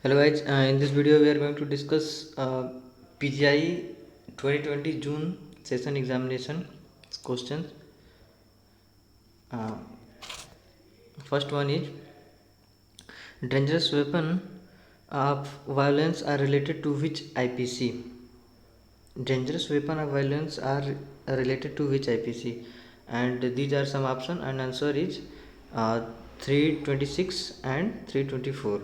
Hello guys, in this video we are going to discuss PGI 2020 June session examination questions. Uh, First one is dangerous weapon of violence are related to which IPC? Dangerous weapon of violence are related to which IPC? And these are some options and answer is uh, 326 and 324.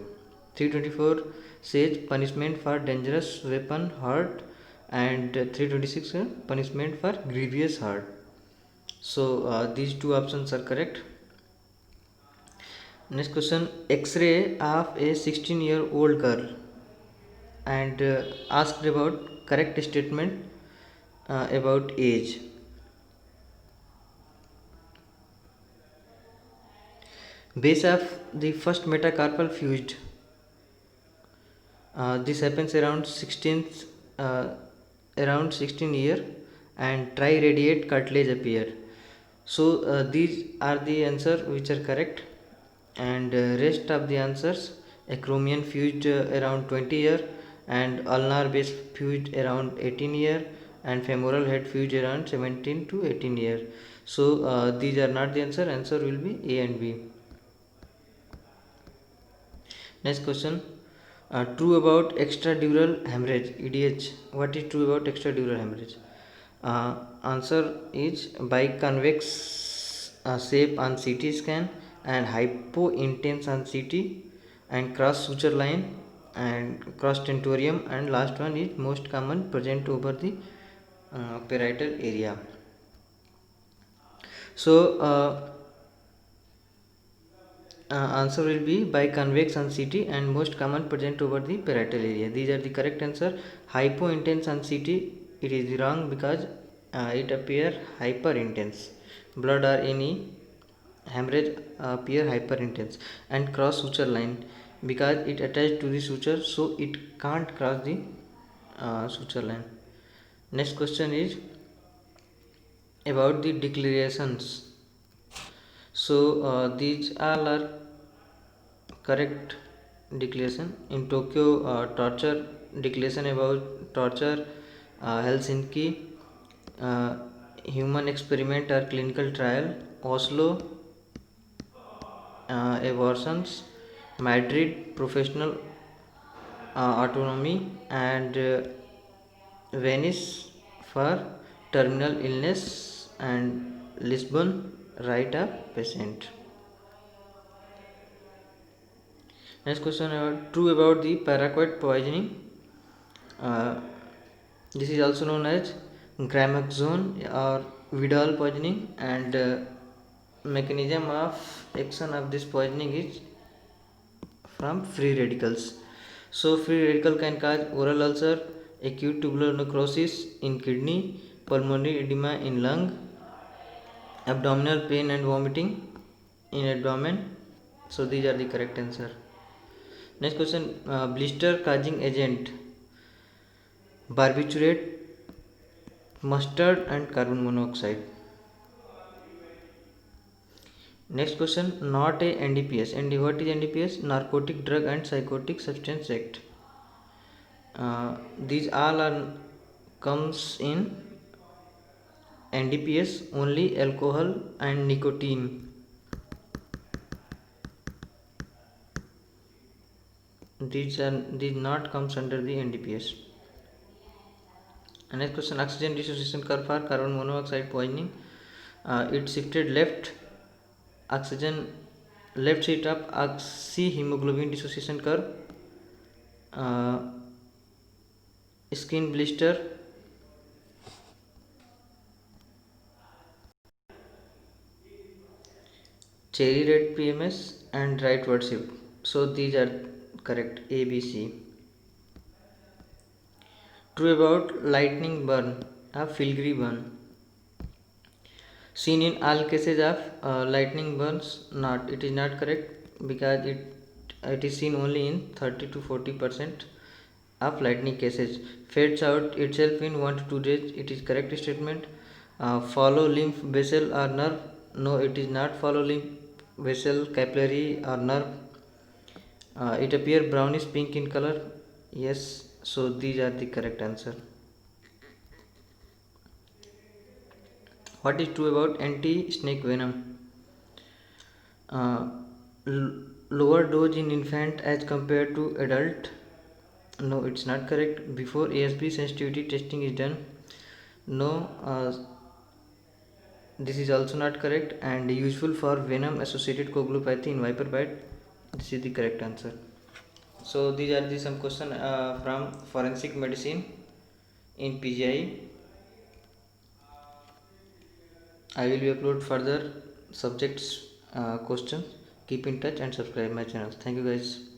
324 says punishment for dangerous weapon hurt and 326 punishment for grievous hurt. So these two options are correct. Next question, X-ray of a 16-year-old girl and asked about correct statement about age. Base of the first metacarpal fused. This happens uh, around 16 year and triradiate cartilage appear. So these are the answer which are correct, and rest of the answers acromion fused around 20 year and ulnar base fused around 18 year and femoral head fused around 17 to 18 year. So these are not the answer. Answer will be A and B. Next question. True about extradural hemorrhage, EDH. What is true about extradural hemorrhage? Answer is biconvex shape on CT scan and hypointense on CT and cross suture line and cross tentorium, and last one is most common present over the parietal area. So answer will be biconvex on CT and most common present over the parietal area. These are the correct answer. Hypointense on CT, it is wrong because it appear hyperintense. Blood or any hemorrhage appear hyperintense, and cross suture line because it attached to the suture, so it can't cross the suture line. Next question is about the declarations. So these all are correct declaration. In Tokyo, torture declaration about torture, Helsinki, uh, human experiment or clinical trial, Oslo, abortions, Madrid, professional autonomy, and Venice for terminal illness, and Lisbon, right of patient. Next question about true about the paraquat poisoning. Uh, this is also known as Gramaxone or Vidal poisoning, and mechanism of action of this poisoning is from free radicals. So free radical can cause oral ulcer, acute tubular necrosis in kidney, pulmonary edema in lung, abdominal pain and vomiting in abdomen. So these are the correct answer. Next question, blister causing agent, barbiturate, mustard and carbon monoxide. Next question, not a NDPS. And what is NDPS? Narcotic Drug and Psychotic Substance Act. These all are comes in NDPS only alcohol and nicotine. These not comes under the NDPS. And next question, oxygen dissociation curve for carbon monoxide poisoning. It shifted left oxygen left sheet of oxyhemoglobin dissociation curve, uh, skin blister, cherry red PMS, and rightward shift. So these are correct, A, B, C. True about lightning burn, a filigree burn. Seen in all cases of lightning burns, not, it is not correct because it is seen only in 30 to 40% of lightning cases. Fades out itself in 1 to 2 days, it is correct statement. Follow lymph vessel or nerve, no, it is not follow lymph vessel, capillary or nerve. It appear brownish pink in color. Yes, so these are the correct answer. What is true about anti-snake venom? uh, Lower dose in infant as compared to adult. No, it's not correct. Before ASB sensitivity testing is done. No, this is also not correct. And useful for venom associated coagulopathy in viper bite. This is the correct answer. So these are the some question from forensic medicine in PGI. I will be upload further subjects questions. Keep in touch and subscribe my channel. Thank you guys.